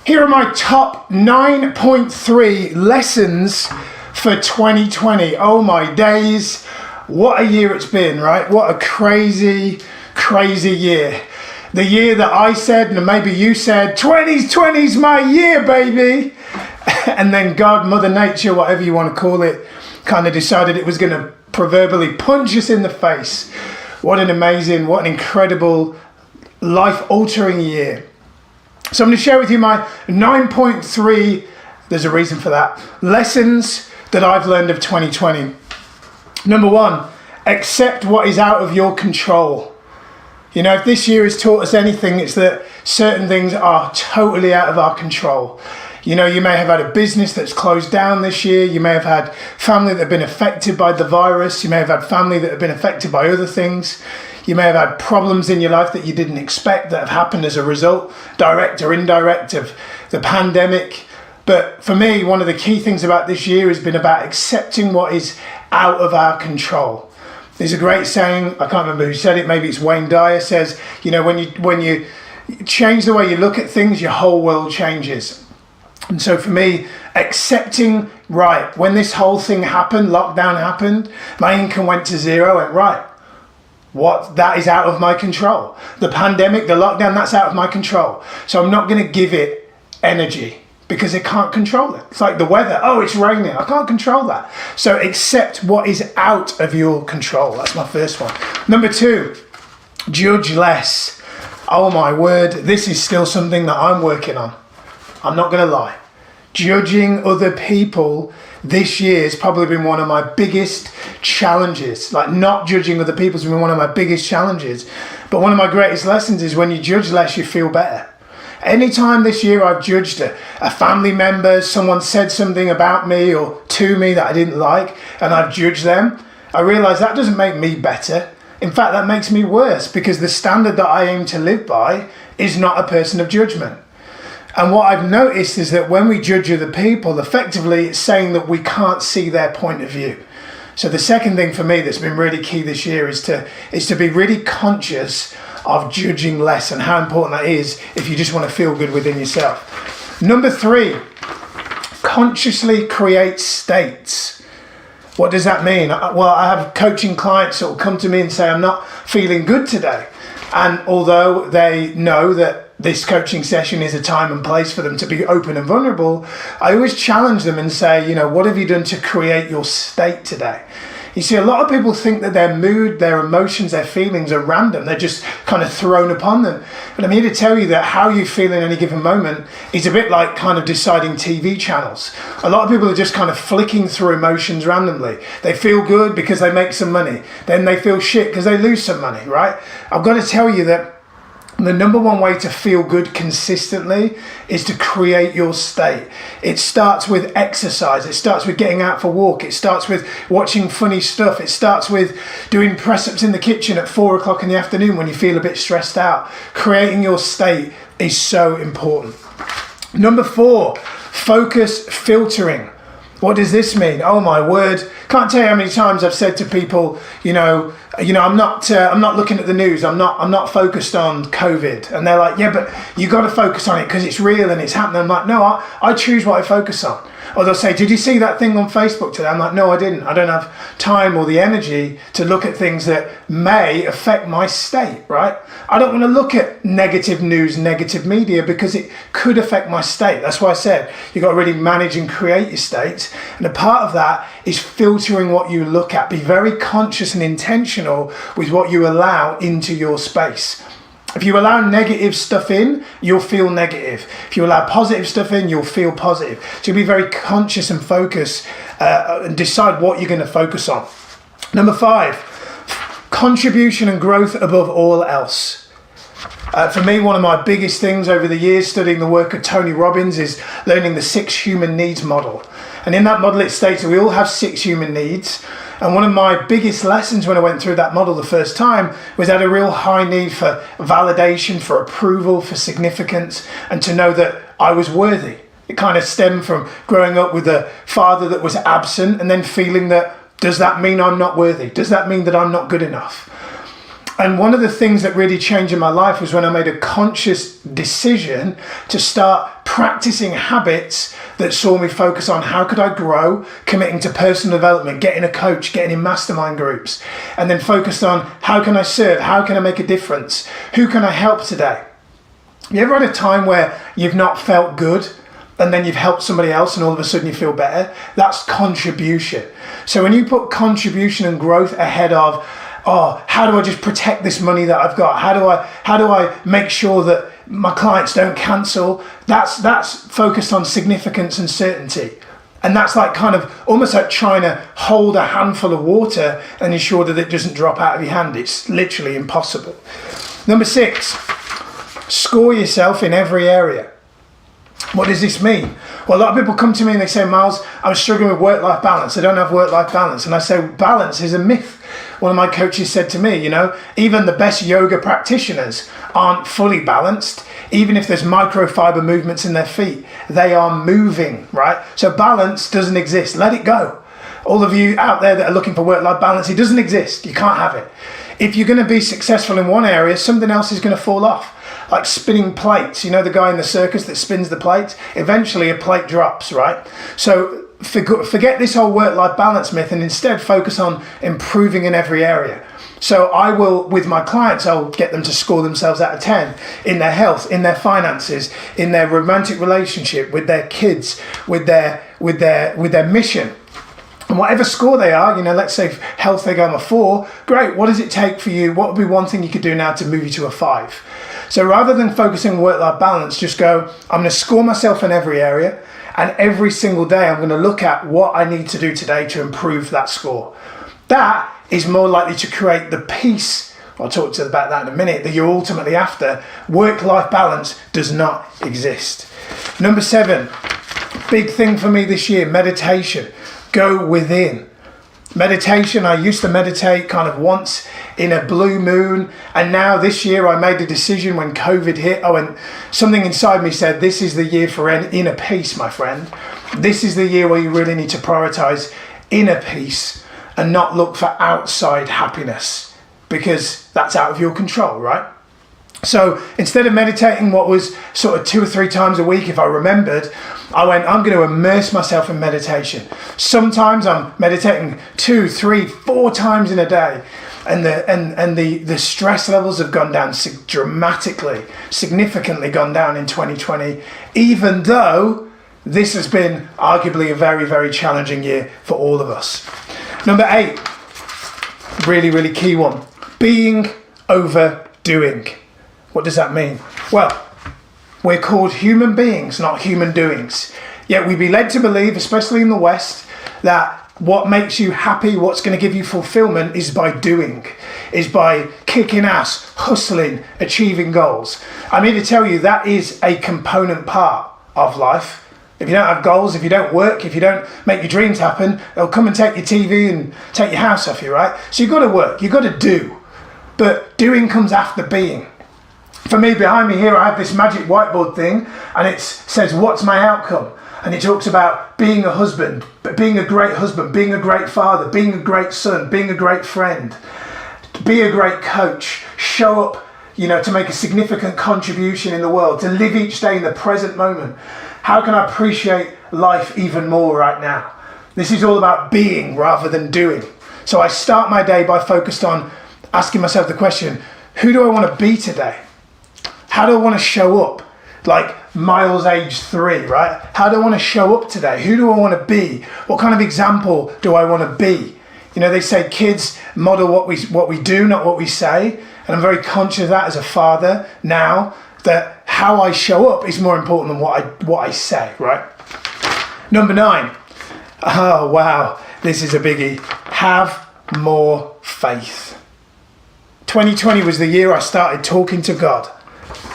Here are my top 9.3 lessons for 2020. Oh my days, what a year it's been, right? What a crazy, crazy year. The year that I said, and maybe you said, 2020's my year, baby. And then God, Mother Nature, whatever you want to call it, kind of decided it was going to proverbially punch us in the face. What an amazing, what an incredible, life-altering year. So I'm going to share with you my 9.3, there's a reason for that, lessons that I've learned of 2020. Number one, accept what is out of your control. You know, if this year has taught us anything, it's that certain things are totally out of our control. You know, you may have had a business that's closed down this year. You may have had family that have been affected by the virus. You may have had family that have been affected by other things. You may have had problems in your life that you didn't expect that have happened as a result, direct or indirect, of the pandemic. But for me, one of the key things about this year has been about accepting what is out of our control. There's a great saying, I can't remember who said it, maybe it's Wayne Dyer, says, you know, when you change the way you look at things, your whole world changes. And so for me, accepting, right, when this whole thing happened, lockdown happened, my income went to zero, I went, right, that is out of my control. The pandemic, the lockdown, that's out of my control. So I'm not going to give it energy because I can't control it. It's like the weather. Oh, it's raining. I can't control that. So accept what is out of your control. That's my first one. Number two, judge less. Oh my word, this is still something that I'm working on. I'm not going to lie. Judging other people this year has probably been one of my biggest challenges. Like, not judging other people has been one of my biggest challenges. But one of my greatest lessons is when you judge less, you feel better. Anytime this year I've judged a family member, someone said something about me or to me that I didn't like, and I've judged them, I realise that doesn't make me better. In fact, that makes me worse, because the standard that I aim to live by is not a person of judgment. And what I've noticed is that when we judge other people, effectively it's saying that we can't see their point of view. So the second thing for me that's been really key this year is to be really conscious of judging less, and how important that is if you just want to feel good within yourself. Number three, consciously create states. What does that mean? Well, I have coaching clients that will come to me and say, I'm not feeling good today. And although they know that this coaching session is a time and place for them to be open and vulnerable, I always challenge them and say, you know, what have you done to create your state today? You see, a lot of people think that their mood, their emotions, their feelings are random. They're just kind of thrown upon them. But I'm here to tell you that how you feel in any given moment is a bit like kind of deciding TV channels. A lot of people are just kind of flicking through emotions randomly. They feel good because they make some money. Then they feel shit because they lose some money, right? I've got to tell you that the number one way to feel good consistently is to create your state. It starts with exercise. It starts with getting out for a walk. It starts with watching funny stuff. It starts with doing press-ups in the kitchen at 4 o'clock in the afternoon when you feel a bit stressed out. Creating your state is so important. Number four, focus filtering. What does this mean? Oh my word. Can't tell you how many times I've said to people, you know, I'm not looking at the news. I'm not focused on COVID. And they're like, yeah, but you got to focus on it because it's real and it's happening. I'm like, no, I choose what I focus on. Or they'll say, did you see that thing on Facebook today? I'm like, no, I didn't. I don't have time or the energy to look at things that may affect my state, right? I don't want to look at negative news, negative media, because it could affect my state. That's why I said you've got to really manage and create your states. And a part of that is filtering what you look at. Be very conscious and intentional with what you allow into your space. If you allow negative stuff in, you'll feel negative. If you allow positive stuff in, you'll feel positive. So be very conscious and focus and decide what you're going to focus on. Number five, contribution and growth above all else. For me, one of my biggest things over the years studying the work of Tony Robbins is learning the 6 human needs model. And in that model, it states that we all have 6 human needs. And one of my biggest lessons when I went through that model the first time was I had a real high need for validation, for approval, for significance, and to know that I was worthy. It kind of stemmed from growing up with a father that was absent and then feeling that, does that mean I'm not worthy? Does that mean that I'm not good enough? And one of the things that really changed in my life was when I made a conscious decision to start practicing habits that saw me focus on how could I grow, committing to personal development, getting a coach, getting in mastermind groups, and then focused on how can I serve, how can I make a difference, who can I help today? You ever had a time where you've not felt good and then you've helped somebody else and all of a sudden you feel better? That's contribution. So when you put contribution and growth ahead of, oh, how do I just protect this money that I've got? How do I make sure that my clients don't cancel? That's focused on significance and certainty. And that's like kind of almost like trying to hold a handful of water and ensure that it doesn't drop out of your hand. It's literally impossible. Number 6, score yourself in every area. What does this mean? Well, a lot of people come to me and they say, Miles, I'm struggling with work-life balance. I don't have work-life balance. And I say, balance is a myth. One of my coaches said to me, even the best yoga practitioners aren't fully balanced. Even if there's microfiber movements in their feet, they are moving, right? So balance doesn't exist. Let it go. All of you out there that are looking for work-life balance, it doesn't exist. You can't have it. If you're going to be successful in one area, something else is going to fall off. Like spinning plates, the guy in the circus that spins the plates, eventually a plate drops, right? So forget this whole work-life balance myth and instead focus on improving in every area. So I will, with my clients, I'll get them to score themselves out of 10 in their health, in their finances, in their romantic relationship, with their kids, with their mission. And whatever score they are, let's say health, they go on a 4, great. What does it take for you? What would be one thing you could do now to move you to a 5? So rather than focusing on work-life balance, just go, I'm going to score myself in every area. And every single day, I'm going to look at what I need to do today to improve that score. That is more likely to create the peace, I'll talk to you about that in a minute, that you're ultimately after. Work-life balance does not exist. Number 7, big thing for me this year, meditation. Go within. Meditation, I used to meditate kind of once in a blue moon, and now this year I made a decision when COVID hit. And something inside me said, this is the year for inner peace, my friend. This is the year where you really need to prioritize inner peace and not look for outside happiness, because that's out of your control, right? So instead of meditating what was sort of 2 or 3 times a week, if I remembered, I went, I'm going to immerse myself in meditation. Sometimes I'm meditating 2, 3, 4 times in a day. And the stress levels have gone down dramatically, significantly gone down in 2020, even though this has been arguably a very, very challenging year for all of us. Number 8, really, really key one, being over doing. What does that mean? Well, we're called human beings, not human doings. Yet we be led to believe, especially in the West, that what makes you happy, what's going to give you fulfillment is by doing, is by kicking ass, hustling, achieving goals. I'm here to tell you that is a component part of life. If you don't have goals, if you don't work, if you don't make your dreams happen, they'll come and take your TV and take your house off you, right? So you've got to work, you've got to do. But doing comes after being. For me, behind me here, I have this magic whiteboard thing, and it says, what's my outcome? And it talks about being a husband, being a great husband, being a great father, being a great son, being a great friend, be a great coach, show up, to make a significant contribution in the world, to live each day in the present moment. How can I appreciate life even more right now? This is all about being rather than doing. So I start my day by focused on asking myself the question, who do I want to be today? How do I want to show up? Like Miles age 3, right? How do I want to show up today? Who do I want to be? What kind of example do I want to be? They say kids model what we do, not what we say. And I'm very conscious of that as a father now, that how I show up is more important than what I say, right? Number 9. Oh, wow. This is a biggie. Have more faith. 2020 was the year I started talking to God.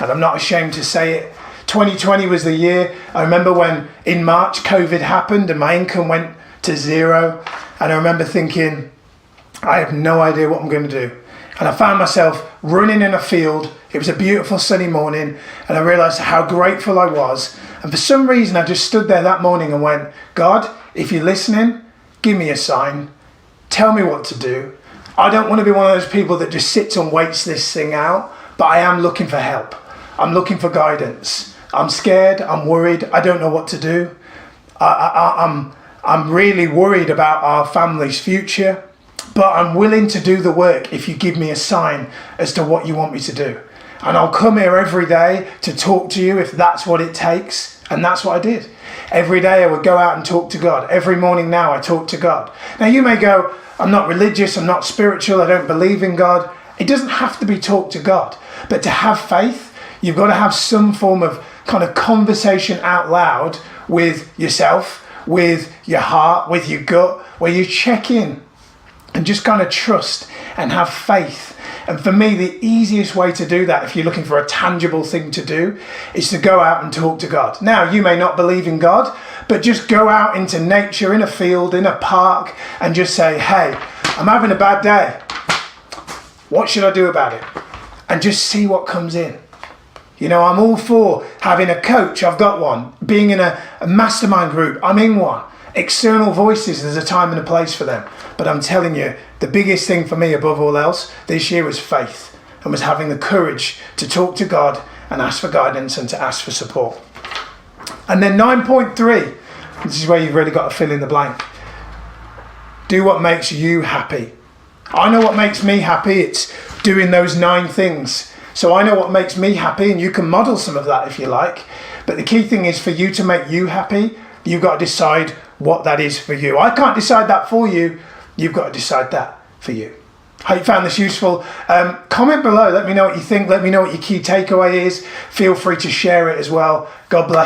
And I'm not ashamed to say it. 2020 was the year, I remember when in March COVID happened and my income went to 0. And I remember thinking, I have no idea what I'm going to do. And I found myself running in a field. It was a beautiful sunny morning, and I realized how grateful I was. And for some reason, I just stood there that morning and went, God, if you're listening, give me a sign. Tell me what to do. I don't want to be one of those people that just sits and waits this thing out, but I am looking for help. I'm looking for guidance. I'm scared, I'm worried, I don't know what to do. I'm really worried about our family's future, but I'm willing to do the work if you give me a sign as to what you want me to do. And I'll come here every day to talk to you if that's what it takes. And that's what I did. Every day I would go out and talk to God. Every morning now I talk to God. Now you may go, I'm not religious, I'm not spiritual, I don't believe in God. It doesn't have to be talk to God. But to have faith, you've got to have some form of kind of conversation out loud with yourself, with your heart, with your gut, where you check in and just kind of trust and have faith. And for me, the easiest way to do that, if you're looking for a tangible thing to do, is to go out and talk to God. Now, you may not believe in God, but just go out into nature, in a field, in a park, and just say, hey, I'm having a bad day. What should I do about it? And just see what comes in. You know, I'm all for having a coach. I've got one. Being in a mastermind group. I'm in one. External voices, there's a time and a place for them. But I'm telling you, the biggest thing for me above all else this year was faith, and was having the courage to talk to God and ask for guidance and to ask for support. And then 9.3, this is where you've really got to fill in the blank. Do what makes you happy. I know what makes me happy. It's doing those 9 things. So I know what makes me happy, and you can model some of that if you like. But the key thing is for you to make you happy, you've got to decide what that is for you. I can't decide that for you. You've got to decide that for you. Hope you found this useful. Comment below. Let me know what you think. Let me know what your key takeaway is. Feel free to share it as well. God bless.